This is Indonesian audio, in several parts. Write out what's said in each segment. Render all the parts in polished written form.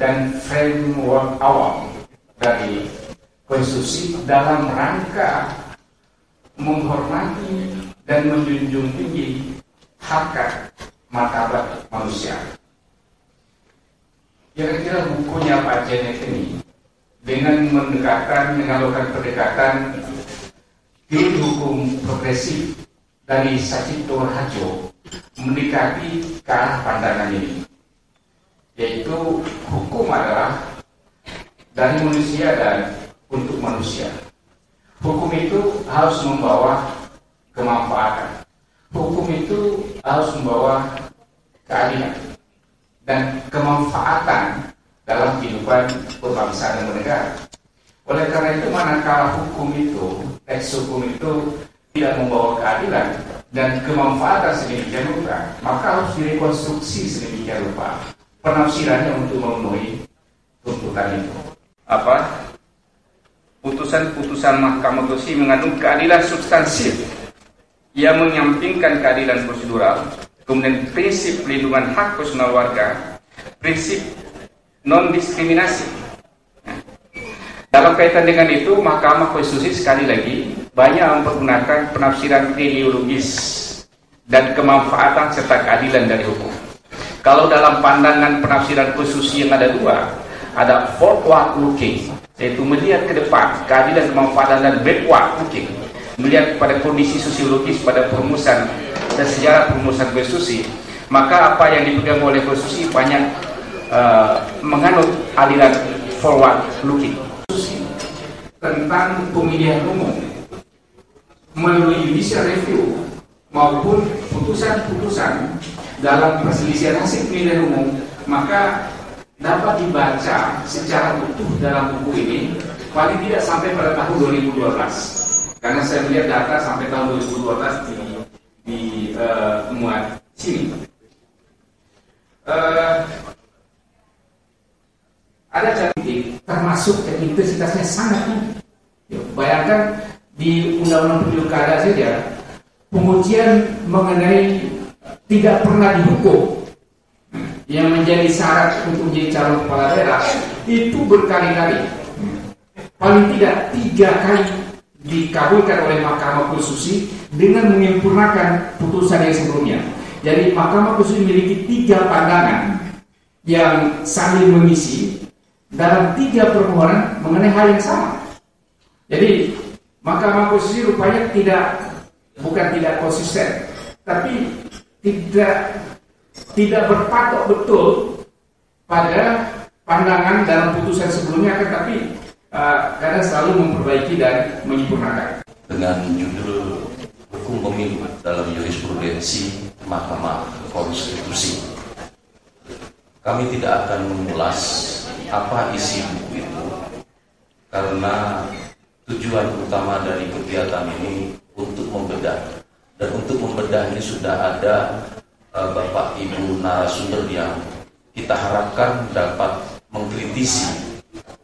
dan framework awal dari konstitusi dalam rangka menghormati dan menjunjung tinggi hak martabat manusia. Kira-kira bukunya Pak Janet ini dengan melakukan pendekatan teori hukum progresif dari Sachitto Harjo mendekati ke arah pandangan ini, yaitu hukum adalah dari manusia dan untuk manusia. Hukum itu harus membawa kemanfaatan. Hukum itu harus membawa keadilan dan kemanfaatan dalam kehidupan berbangsa dan bernegara. Oleh karena itu, manakala hukum itu, teks hukum itu tidak membawa keadilan dan kemanfaatan sedemikian rupa, maka harus direkonstruksi sedemikian rupa penafsirannya untuk memenuhi tuntutan itu. Putusan Mahkamah Konstitusi mengandung keadilan substansial yang menyampingkan keadilan prosedural, kemudian prinsip pelindungan hak konstitusional warga, prinsip non-diskriminasi. Dalam kaitan dengan itu, Mahkamah Konstitusi sekali lagi banyak mempergunakan penafsiran teleologis dan kemanfaatan serta keadilan dari hukum. Kalau dalam pandangan penafsiran konstitusi yang ada dua, ada forward looking, yaitu melihat ke depan, keadilan, kemanfaatan, dan backward looking, melihat pada kondisi sosiologis pada perumusan dan sejarah perumusan konstitusi, maka apa yang dipegang oleh konstitusi banyak menganut aliran forward looking. Tentang pemilihan umum melalui judicial review maupun putusan-putusan dalam perselisihan hasil pemilihan umum, maka dapat dibaca secara utuh dalam buku ini paling tidak sampai pada tahun 2012, karena saya melihat data sampai tahun 2012 di muat sini. Ada cantik termasuk intensitasnya sangat tinggi. Bayangkan di Undang-Undang Pilkada saja pengujian mengenai tidak pernah dihukum yang menjadi syarat untuk menjadi calon kepala daerah itu berkali-kali, paling tidak 3 kali dikabulkan oleh Mahkamah Konstitusi dengan menyempurnakan putusan yang sebelumnya. Jadi Mahkamah Konstitusi memiliki 3 pandangan yang saling mengisi dalam 3 permohonan mengenai hal yang sama. Jadi Mahkamah Konstitusi rupanya bukan tidak konsisten, tapi tidak berpatok betul pada pandangan dalam putusan sebelumnya, tetapi kadang selalu memperbaiki dan menyempurnakan. Dengan judul Hukum Pemilu dalam Jurisprudensi Mahkamah Konstitusi, kami tidak akan mengulas apa isi buku itu, karena tujuan utama dari kegiatan ini untuk membedah, dan untuk membedah ini sudah ada Bapak Ibu narasumber yang kita harapkan dapat mengkritisi,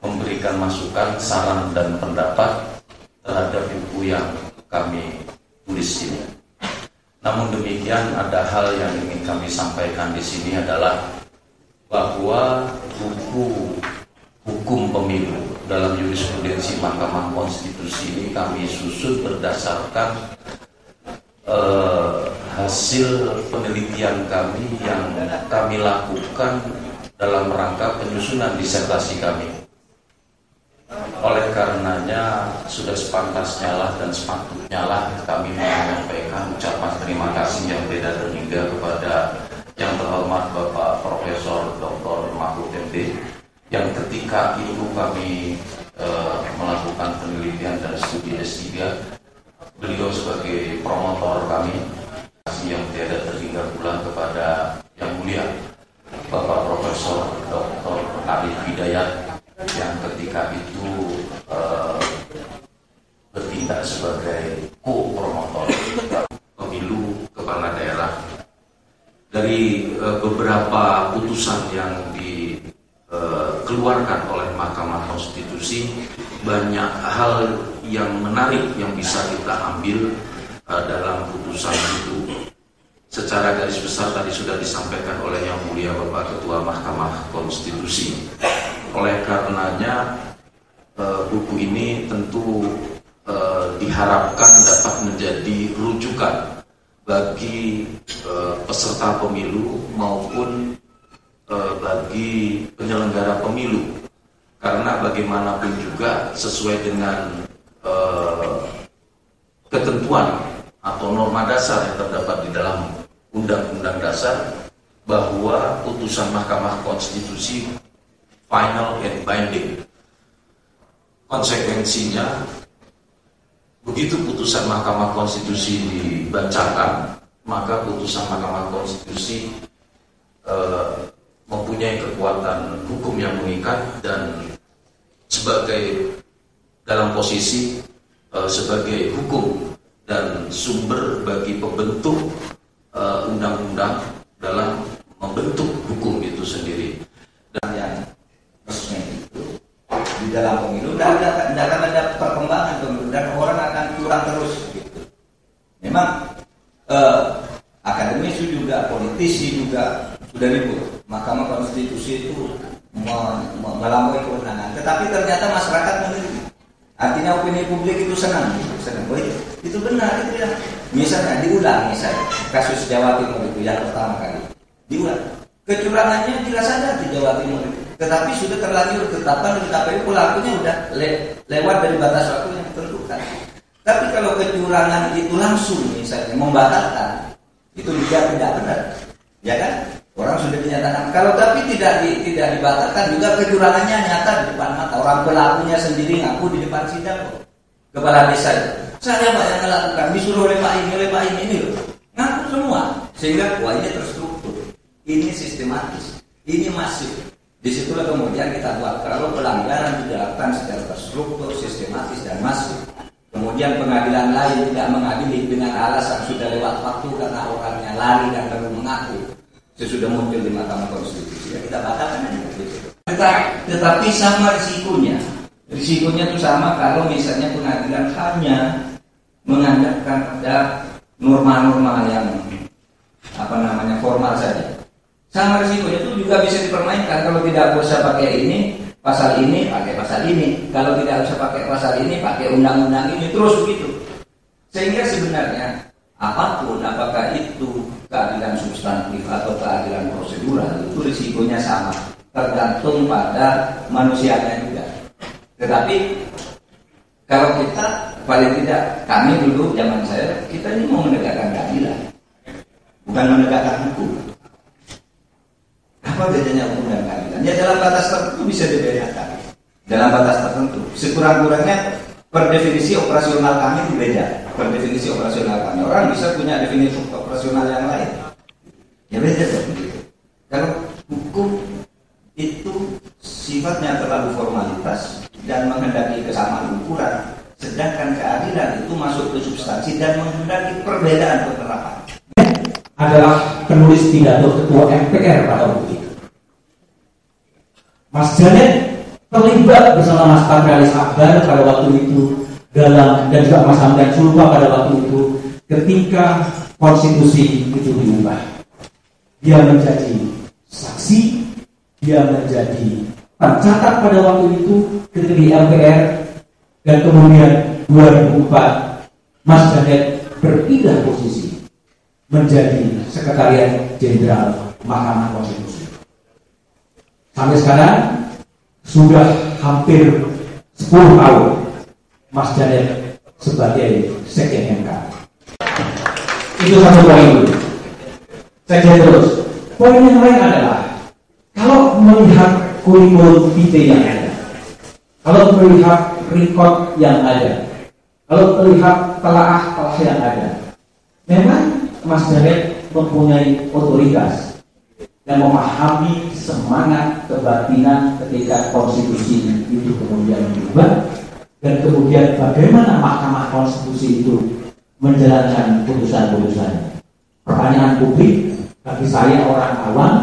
memberikan masukan, saran, dan pendapat terhadap buku yang kami tulis ini. Namun demikian, ada hal yang ingin kami sampaikan di sini adalah bahwa buku Hukum Pemilu dalam Jurisprudensi Mahkamah Konstitusi ini kami susun berdasarkan hasil penelitian kami yang kami lakukan dalam rangka penyusunan disertasi kami. Oleh karenanya sudah sepantasnya lah dan sepatutnya lah kami menyampaikan ucapan terima kasih yang beda terhingga kepada yang terhormat Bapak Profesor Dr. Mahfud MD, yang ketika itu kami melakukan penelitian dan studi S3, beliau sebagai promotor kami. Yang tiada terhingga pula kepada yang mulia Bapak Profesor Dr. Arif Hidayat, yang ketika itu bertindak sebagai co-promotor pemilu kepala daerah. Dari beberapa putusan yang dikeluarkan oleh Mahkamah Konstitusi, banyak hal yang menarik yang bisa kita ambil dalam putusan itu. secara garis besar tadi sudah disampaikan oleh Yang Mulia Bapak Ketua Mahkamah Konstitusi. Oleh karenanya buku ini tentu diharapkan dapat menjadi rujukan bagi peserta pemilu maupun bagi penyelenggara pemilu, karena bagaimanapun juga sesuai dengan ketentuan atau norma dasar yang terdapat di dalam Undang-Undang Dasar, bahwa putusan Mahkamah Konstitusi final and binding. Konsekuensinya, begitu putusan Mahkamah Konstitusi dibacakan, maka putusan Mahkamah Konstitusi mempunyai kekuatan hukum yang mengikat dan sebagai dalam posisi sebagai hukum dan sumber bagi pembentuk undang-undang dalam membentuk hukum itu sendiri. Dan yang resmi itu di dalam pemilu tidak akan ada perkembangan pemilu dan orang akan curang terus gitu. Memang akademisi juga, politisi juga sudah ribut. Mahkamah Konstitusi itu melampaui kewenangan, tetapi ternyata masyarakat mengerti. Artinya opini publik itu senang. Oh, itu benar, itu ya. Misalnya diulang, kasus Jawa Timur itu yang pertama kali diulang. Kecurangannya jelas ada di Jawa Timur, tetapi sudah terlanjur ditetapkan di KPU, pelakunya sudah lewat dari batas waktu yang ditentukan. Tapi kalau kecurangan itu langsung misalnya membatalkan, itu juga tidak benar, ya kan? Orang sudah dinyatakan. Kalau tapi tidak dibatalkan, juga kecurangannya nyata di depan mata. Orang pelakunya sendiri ngaku di depan sidang kok. Kepala desa itu, saya Pak yang melakukan, disuruh oleh Pak ini loh. Ngaku semua. Sehingga wah, ini terstruktur, ini sistematis, ini masif. Disitulah kemudian kita buat kalau pelanggaran dilakukan secara terstruktur, sistematis dan masif. Kemudian pengadilan lain tidak mengadili dengan alasan sudah lewat waktu karena orangnya lari dan baru mengaku. Sesudah muncul di Mahkamah Konstitusi, ya kita batalkan aja gitu. Tetapi sama risikonya. Risikonya itu sama kalau misalnya pengadilan hanya mengandalkan pada norma-norma yang formal saja. Sama risikonya itu juga bisa dipermainkan. Kalau tidak usah pakai ini, pasal ini, pakai pasal ini. Kalau tidak usah pakai pasal ini, pakai undang-undang ini, terus begitu. Sehingga sebenarnya apapun, apakah itu keadilan substantif atau keadilan prosedural, itu risikonya sama, tergantung pada manusianya juga. Tetapi kalau kita, paling tidak kami dulu zaman saya, kita ini mau menegakkan keadilan, bukan menegakkan hukum. Apa bedanya hukum dan keadilan? Ya dalam batas tertentu bisa dibedakan, dalam batas tertentu. Sekurang-kurangnya per definisi operasional kami itu beda. Per definisi operasional kami, orang bisa punya definisi operasional yang lain. Ya beda begitu. Kalau hukum itu sifatnya terlalu formalitas dan menghendaki kesamaan ukuran, sedangkan keadilan itu masuk ke substansi dan menghendaki perbedaan penerapan. Adalah penulis pidato Ketua MPR pada waktu itu. Mas Janet terlibat bersama Mas Patrialis Akbar pada waktu itu dan juga Mas Hamdan Sulfa pada waktu itu ketika konstitusi itu diubah. Dia menjadi saksi, dia menjadi pencatat pada waktu itu ketika di MPR, dan kemudian 2004 Mas Janet berpindah posisi menjadi Sekretariat Jenderal Mahkamah Konstitusi. Sampai sekarang sudah hampir 10 tahun Mas Janet sebagai Sekjen MK. Itu satu poin dulu. Sekjen terus. Poin yang lain adalah kalau melihat kurikulum vitae yang ada, kalau melihat record yang ada, kalau melihat telaah yang ada, memang Mas Janet mempunyai otoritas dan memahami semangat kebatinan ketika konstitusi itu kemudian diubah, dan kemudian bagaimana Mahkamah Konstitusi itu menjalankan putusan-putusannya. Pertanyaan publik bagi saya orang awam,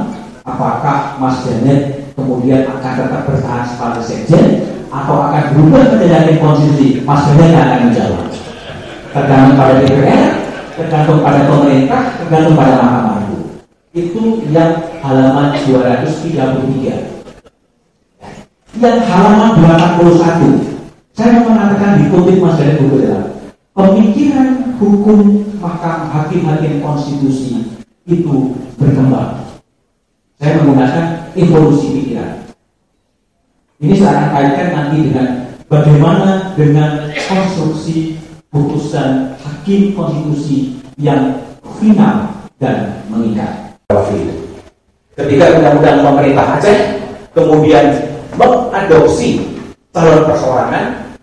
apakah Mas Janet kemudian akan tetap bertahan sebagai sekjen atau akan berubah menjadi konstitusi? Mas Janet akan menjawab. Tergantung pada DPR, tergantung pada pemerintah, tergantung pada mahkamah itu. Itu yang halaman 233. Yang halaman 81, saya mau mengatakan dikutip Mas dari buku adalah pemikiran hukum hakim-hakim konstitusi itu berkembang. Saya menggunakan evolusi pikiran. Ini saya akan kaitkan nanti dengan bagaimana dengan konstruksi putusan hakim konstitusi yang final dan mengikat. Ketika undang-undang pemerintah Aceh kemudian mengadopsi calon perseorangan,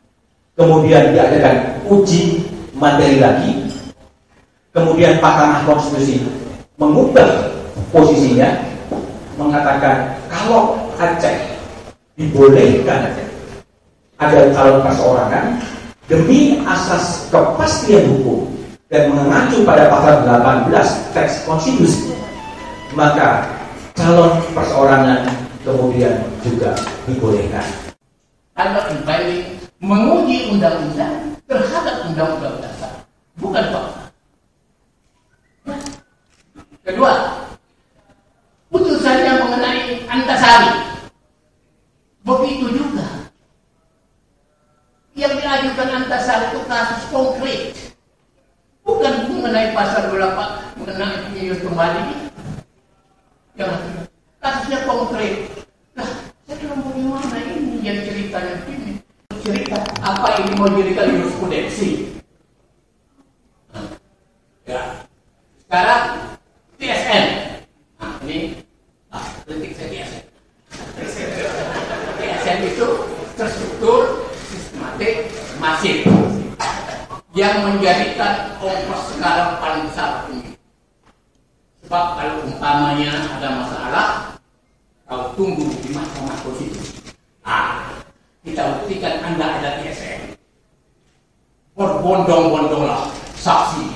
kemudian diadakan uji materi lagi, kemudian Mahkamah Konstitusi mengubah posisinya, mengatakan kalau Aceh dibolehkan ada calon perseorangan demi asas kepastian hukum dan mengacu pada pasal 18 teks konstitusi, maka calon perseorangan kemudian juga dibolehkan. Anda kembali menguji undang-undang terhadap undang-undang dasar, bukan fakta. Kedua, putusan yang mengenai Antasari, begitu juga. Yang diajukan Antasari itu kasus konkret, bukan mengenai pasal 28 mengenai penyelidikan kembali. Yang kasusnya konkret. Nah, saya bilang bagaimana ini yang ceritanya begini? Cerita apa ini mau cerita jurisprudensi? Ya, sekarang TSN. Nah, ini kritik saya TSN. TSN itu terstruktur, sistematik, masif, yang menjadikan ongkos sekarang paling besar ini. Sebab kalau umpamanya ada masalah, kau tunggu di Mahkamah Konstitusi. Kita buktikan Anda ada TSN. Berbondong-bondonglah saksi.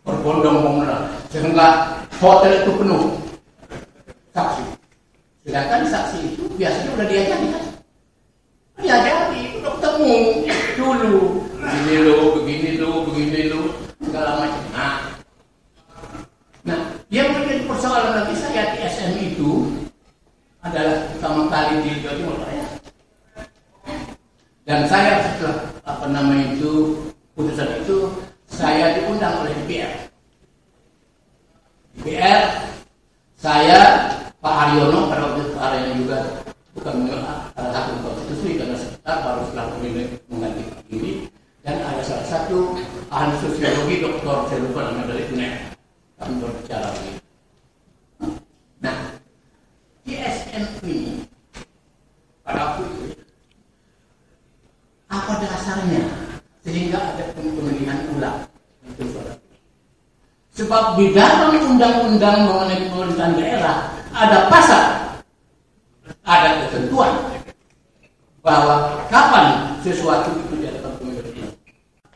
Berbondong-bondonglah sehingga hotel itu penuh saksi. Sedangkan saksi itu biasanya udah diajari kan? Diajari, udah ketemu dulu. Begini lo, segala macam. Nah, yang menjadi persoalan lagi saya TSN itu adalah pertama kali di Jawa Timur ya. Dan saya setelah putusan itu saya diundang oleh DPR. Saya Pak Haryono pada waktu itu Pak Haryono juga bukan salah satu konstitusi karena sekitar baru setelah pemilu mengganti diri, dan ada salah satu ahli sosiologi Dr. saya lupa namanya dari UNER. Kami berbicara begitu. Nah, TSN ini pada waktu itu apa dasarnya sehingga ada pemilihan ulang? Sebab di dalam undang-undang mengenai pemerintahan daerah ada pasal, ada ketentuan bahwa kapan sesuatu itu diadakan pemilihan.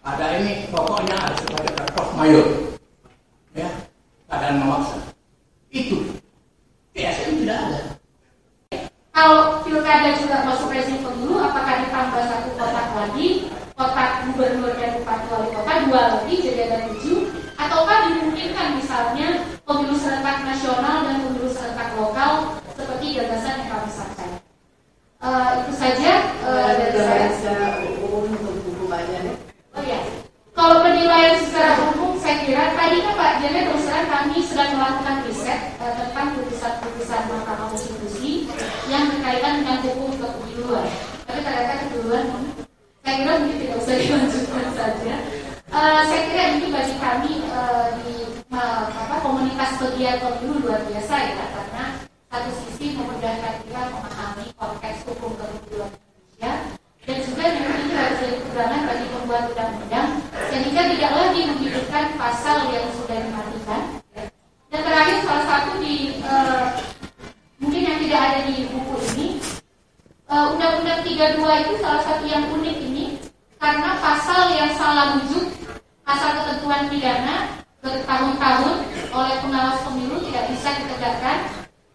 Ada ini pokoknya ada sebagai force majeure, ya, keadaan memaksa. Itu TSN tidak ada. Kalau pilkada juga masuk rezim pemilu, apakah ditambah satu kotak lagi, kotak gubernur dan bupati wali kota, 2 lagi jadi ada 7, ataukah dimungkinkan misalnya pemilu serentak nasional dan pemilu serentak lokal seperti gagasan yang kami sampaikan. Itu saja dari saya. Secara umum untuk hukumannya. Oh iya. Kalau penilaian secara umum, saya kira tadi kan Pak Jene terus terang kami sedang melakukan riset tentang putusan-putusan Mahkamah Konstitusi yang berkaitan dengan hukum kepemiluan. Tapi ternyata keduluan, saya kira mungkin tidak usah dilanjutkan saja. Saya kira ini bagi kami di komunitas pegiat pemilu luar biasa ya, karena satu sisi memudahkan kita memahami konteks hukum kepemiluan Indonesia, dan juga ini harus jadi pegangan bagi pembuat undang-undang sehingga tidak lagi menghidupkan pasal yang sudah dimatikan. Dan terakhir salah satu di mungkin yang tidak ada di buku ini, Undang-Undang 32 itu salah satu yang unik ini karena pasal yang salah rujuk, pasal ketentuan pidana bertahun-tahun oleh pengawas pemilu tidak bisa ditegakkan,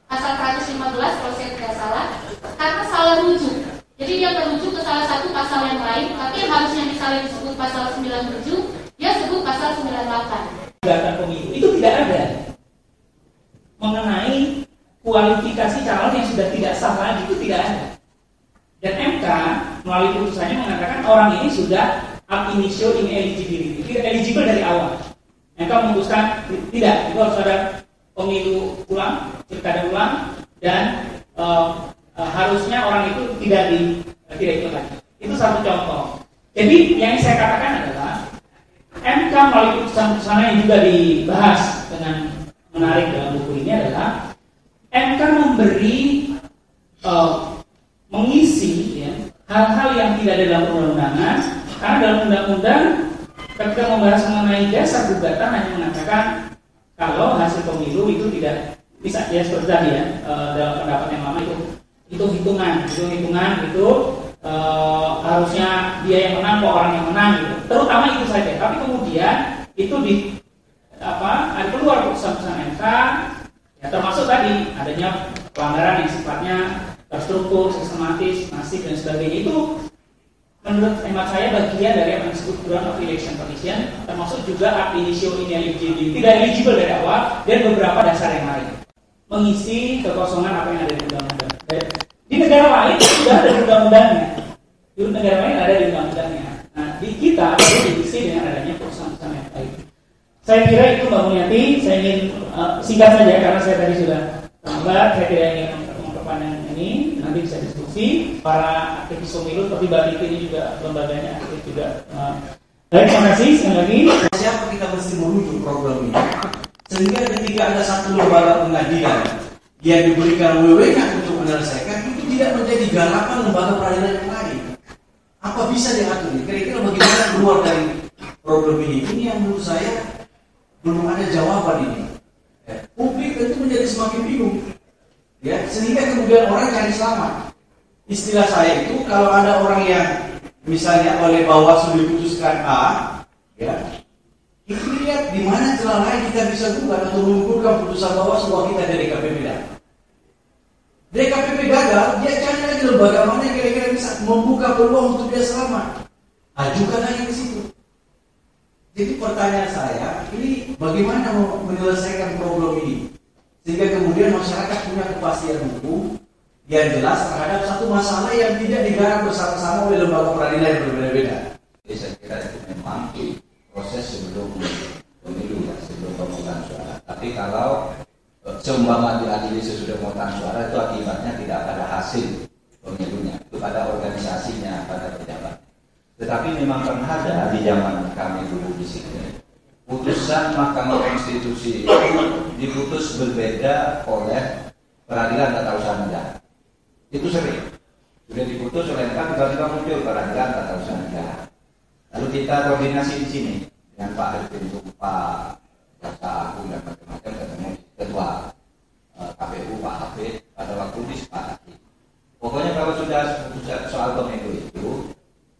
pasal 115 kalau saya tidak salah, karena salah rujuk. Jadi dia merujuk ke salah satu pasal yang lain, tapi yang harusnya misalnya disebut pasal 97, dia sebut pasal 98. Pemilu itu tidak mengenai kualifikasi calon yang sudah tidak sah lagi, itu tidak ada. Dan MK melalui putusannya mengatakan orang ini sudah ab initio ineligibility, tidak eligible dari awal. MK memutuskan tidak, itu harus ada pemilu ulang, pilkada ulang, dan harusnya orang itu tidak ikut lagi. Itu satu contoh. Jadi yang saya katakan adalah MK melalui putusan-putusan yang juga dibahas dengan menarik dalam buku ini adalah MK memberi mengisi ya, hal-hal yang tidak ada dalam undang-undangan, karena dalam undang-undang ketika membahas mengenai dasar gugatan hanya mengatakan kalau hasil pemilu itu tidak bisa ya seperti tadi ya dalam pendapat yang lama itu hitungan itu harusnya dia yang menang kok orang yang menang gitu. Terutama itu saja. Tapi kemudian itu ada keluar putusan MK ya, termasuk tadi adanya pelanggaran yang sifatnya terstruktur, sistematis, masif dan sebagainya. Itu menurut hemat saya bagian dari yang disebut ground of election collision, termasuk juga ab initio ineligibility, tidak eligible dari awal, dan beberapa dasar yang lain mengisi kekosongan apa yang ada di undang-undang. Di negara lain sudah ada di undang-undangnya. Di negara lain ada di undang-undangnya. Nah, di kita perlu diisi dengan adanya putusan-putusan yang baik. Saya kira itu Mbak Mulyati. Saya ingin singkat saja karena saya tadi sudah terlambat. Saya tidak ingin memperpanjang ini. Nanti bisa diskusi. Para aktivis pemilu seperti Mbak Titi ini juga lembaganya aktif juga. Baik, terima kasih sekali lagi. Siapa kita mesti merujuk program ini? Sehingga ketika ada satu lembaga pengadilan yang diberikan wewenang untuk menyelesaikan, itu tidak menjadi garapan lembaga peradilan yang lain. Apa bisa diatur? Kira-kira bagaimana keluar dari problem ini? Ini yang menurut saya belum ada jawaban ini. Ya, publik tentu menjadi semakin bingung. Ya, sehingga kemudian orang cari selamat. Istilah saya itu kalau ada orang yang misalnya oleh Bawaslu diputuskan A, ya, itu lihat di mana celah lain kita bisa gugat atau mengukurkan putusan Bawaslu bahwa kita dari DKPP. DKPP gagal, dia cari lagi lembaga mana yang kira-kira bisa membuka peluang untuk dia selamat. Ajukan lagi ke situ. Jadi pertanyaan saya, ini bagaimana menyelesaikan problem ini? Sehingga kemudian masyarakat punya kepastian hukum yang jelas terhadap satu masalah yang tidak digarap bersama-sama oleh lembaga peradilan yang berbeda-beda. Jadi saya kira itu memang proses sebelum pemilu ya, sebelum pemungutan suara. Tapi kalau seumpama diadili sesudah pemungutan suara, itu akibatnya tidak pada hasil pemilunya, itu pada organisasinya, pada pejabat. Tetapi memang pernah ada di zaman kami dulu di sini, putusan Mahkamah Konstitusi itu diputus berbeda oleh peradilan tata usaha negara. Itu sering. Sudah diputus oleh MK, tiba-tiba muncul peradilan tata usaha negara. Lalu kita koordinasi di sini dengan Pak Hakim, Pak Jaksa Agung dan macam-macam, ketemu ketua KPU Pak Hafid, pada waktu disepakati. Pokoknya kalau sudah soal pemilu itu,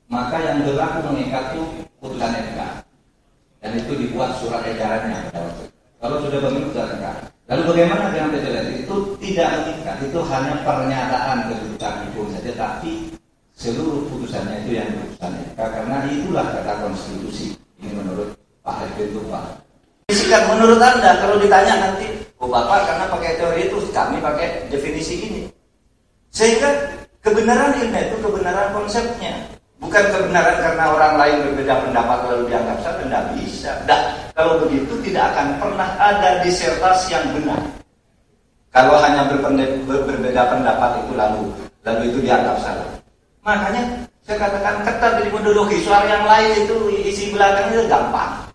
maka yang berlaku mengikat itu putusan MK, dan itu dibuat surat edarannya pada waktu itu. Kalau sudah pemilu putusan MK. Lalu bagaimana dengan PCLT? Itu tidak mengikat, itu hanya pernyataan kedudukan hukum saja, tapi seluruh putusannya itu yang putusan MK, karena itulah kata konstitusi. Ini menurut Pak Hakim itu Pak. Sikap menurut Anda kalau ditanya nanti, oh Bapak karena pakai teori itu, kami pakai definisi ini. Sehingga kebenaran ilmiah itu kebenaran konsepnya, bukan kebenaran karena orang lain berbeda pendapat lalu dianggap sah. Tidak bisa. Nah, kalau begitu tidak akan pernah ada disertasi yang benar. Kalau hanya berbeda pendapat itu lalu itu dianggap salah. Makanya saya katakan ketat dari metodologi, soal yang lain itu isi belakangnya gampang.